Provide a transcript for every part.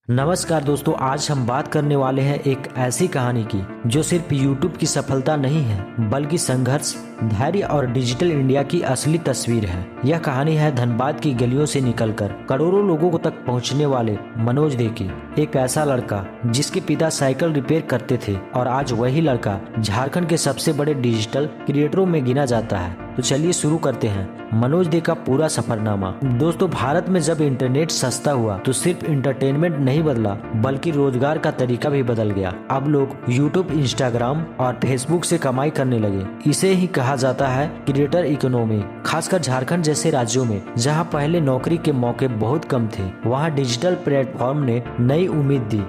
नमस्कार दोस्तों, आज हम बात करने वाले हैं एक ऐसी कहानी की जो सिर्फ YouTube की सफलता नहीं है बल्कि संघर्ष, धैर्य और डिजिटल इंडिया की असली तस्वीर है। यह कहानी है धनबाद की गलियों से निकलकर करोड़ों लोगों को तक पहुंचने वाले मनोज दे की। एक ऐसा लड़का जिसके पिता साइकिल रिपेयर करते थे और आज वही लड़का झारखंड के सबसे बड़े डिजिटल क्रिएटरों में गिना जाता है। तो चलिए शुरू करते हैं मनोज दे का पूरा सफरनामा। दोस्तों, भारत में जब इंटरनेट सस्ता हुआ तो सिर्फ इंटरटेनमेंट नहीं बदला बल्कि रोजगार का तरीका भी बदल गया। अब लोग यूट्यूब, इंस्टाग्राम और फेसबुक से कमाई करने लगे। इसे ही कहा जाता है क्रिएटर इकोनॉमी। खासकर झारखंड जैसे राज्यों में जहां पहले नौकरी के मौके बहुत कम थे, वहां डिजिटल प्लेटफॉर्म ने नई उम्मीद दी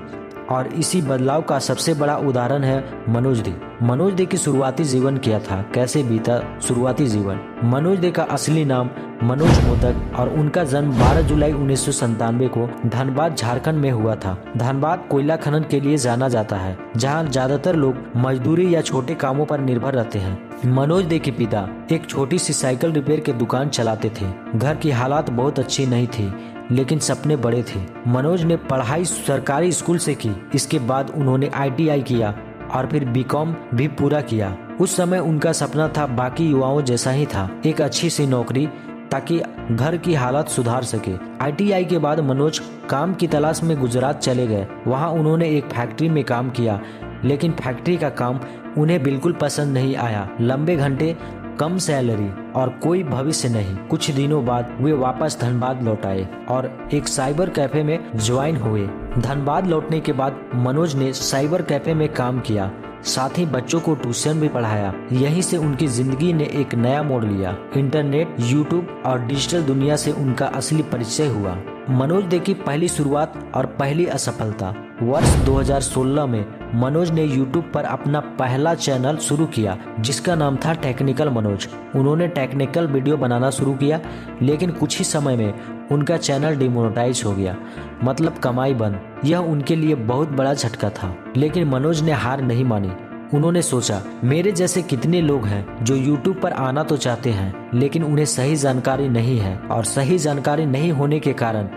और इसी बदलाव का सबसे बड़ा उदाहरण है मनोज दे। मनोज दे की शुरुआती जीवन क्या था, कैसे बीता शुरुआती जीवन। मनोज दे का असली नाम मनोज मोदक और उनका जन्म 12 जुलाई 1997 को धनबाद, झारखंड में हुआ था। धनबाद कोयला खनन के लिए जाना जाता है, जहां ज्यादातर लोग मजदूरी या छोटे कामों पर निर्भर रहते हैं। मनोज दे के पिता एक छोटी सी साइकिल रिपेयर की दुकान चलाते थे। घर की हालात बहुत अच्छी नहीं थी लेकिन सपने बड़े थे। मनोज ने पढ़ाई सरकारी स्कूल से की, इसके बाद उन्होंने ITI किया और फिर BCom भी पूरा किया। उस समय उनका सपना था, बाकी युवाओं जैसा ही था, एक अच्छी सी नौकरी ताकि घर की हालत सुधार सके। ITI के बाद मनोज काम की तलाश में गुजरात चले गए। वहां उन्होंने एक फैक्ट्री में काम किया लेकिन फैक्ट्री का काम उन्हें बिल्कुल पसंद नहीं आया। लंबे घंटे, कम सैलरी और कोई भविष्य नहीं। कुछ दिनों बाद वे वापस धनबाद लौट आए और एक साइबर कैफे में ज्वाइन हुए। धनबाद लौटने के बाद मनोज ने साइबर कैफे में काम किया, साथ ही बच्चों को ट्यूशन भी पढ़ाया। यहीं से उनकी जिंदगी ने एक नया मोड़ लिया। इंटरनेट, यूट्यूब और डिजिटल दुनिया से उनका असली परिचय हुआ। मनोज दे की पहली शुरुआत और पहली असफलता। वर्ष 2016 में मनोज ने YouTube पर अपना पहला चैनल शुरू किया जिसका नाम था टेक्निकल मनोज। उन्होंने टेक्निकल वीडियो बनाना शुरू किया लेकिन कुछ ही समय में उनका चैनल डिमोनेटाइज हो गया, मतलब कमाई बंद। यह उनके लिए बहुत बड़ा झटका था लेकिन मनोज ने हार नहीं मानी। उन्होंने सोचा, मेरे जैसे कितने लोग हैं जो YouTube पर आना तो चाहते हैं लेकिन उन्हें सही जानकारी नहीं है और सही जानकारी नहीं होने के कारण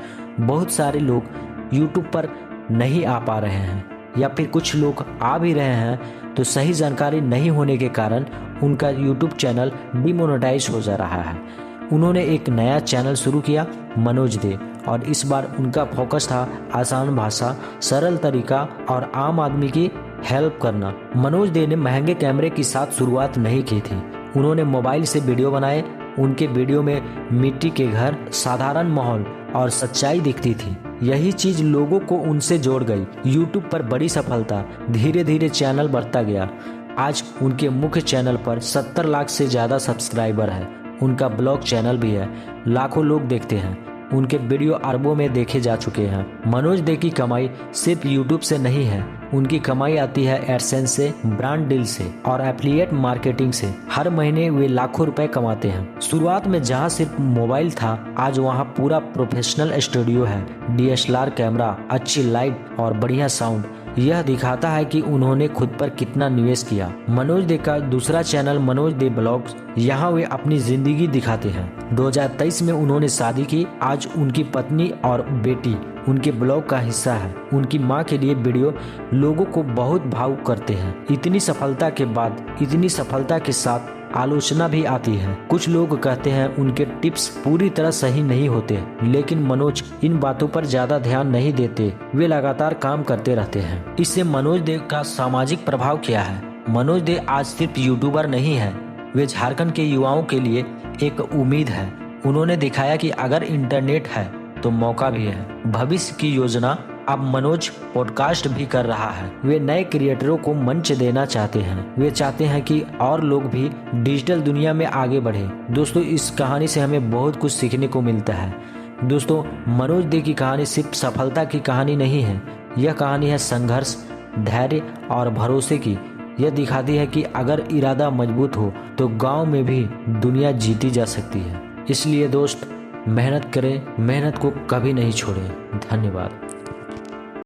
बहुत सारे लोग YouTube पर नहीं आ पा रहे हैं या फिर कुछ लोग आ भी रहे हैं तो सही जानकारी नहीं होने के कारण उनका YouTube चैनल डिमोनेटाइज हो जा रहा है। उन्होंने एक नया चैनल शुरू किया, मनोज दे, और इस बार उनका फोकस था आसान भाषा, सरल तरीका और आम आदमी की हेल्प करना। मनोज दे ने महंगे कैमरे के साथ शुरुआत नहीं की थी। उन्होंने मोबाइल से वीडियो बनाए। उनके वीडियो में मिट्टी के घर, साधारण माहौल और सच्चाई दिखती थी। यही चीज लोगों को उनसे जोड़ गई। YouTube पर बड़ी सफलता, धीरे धीरे चैनल बढ़ता गया। आज उनके मुख्य चैनल पर 70 लाख से ज्यादा सब्सक्राइबर है। उनका ब्लॉग चैनल भी है, लाखों लोग देखते हैं। उनके वीडियो अरबों में देखे जा चुके हैं। मनोज दे की कमाई सिर्फ YouTube से नहीं है, उनकी कमाई आती है एडसेंस से, ब्रांड डील से और एफिलिएट मार्केटिंग से। हर महीने वे लाखों रुपए कमाते हैं। शुरुआत में जहां सिर्फ मोबाइल था, आज वहां पूरा प्रोफेशनल स्टूडियो है, DSLR कैमरा, अच्छी लाइट और बढ़िया साउंड। यह दिखाता है कि उन्होंने खुद पर कितना निवेश किया। मनोज दे का दूसरा चैनल मनोज दे ब्लॉग्स, यहाँ वे अपनी जिंदगी दिखाते हैं। 2023 में उन्होंने शादी की। आज उनकी पत्नी और बेटी उनके ब्लॉग का हिस्सा है। उनकी मां के लिए वीडियो लोगों को बहुत भावुक करते हैं। इतनी सफलता के बाद, इतनी सफलता के साथ आलोचना भी आती है। कुछ लोग कहते हैं उनके टिप्स पूरी तरह सही नहीं होते, लेकिन मनोज इन बातों पर ज्यादा ध्यान नहीं देते। वे लगातार काम करते रहते हैं। इससे मनोज दे का सामाजिक प्रभाव क्या है? मनोज दे आज सिर्फ यूट्यूबर नहीं है, वे झारखंड के युवाओं के लिए एक उम्मीद है। उन्होंने दिखाया कि अगर इंटरनेट है तो मौका भी है। भविष्य की योजना। अब मनोज पॉडकास्ट भी कर रहा है। वे नए क्रिएटरों को मंच देना चाहते हैं। वे चाहते हैं कि और लोग भी डिजिटल दुनिया में आगे बढ़े। दोस्तों, इस कहानी से हमें बहुत कुछ सीखने को मिलता है। दोस्तों, मनोज दे की कहानी सिर्फ सफलता की कहानी नहीं है, यह कहानी है संघर्ष, धैर्य और भरोसे की। यह दिखाती है कि अगर इरादा मजबूत हो तो गांव में भी दुनिया जीती जा सकती है। इसलिए दोस्त, मेहनत करें, मेहनत को कभी नहीं छोड़ें। धन्यवाद।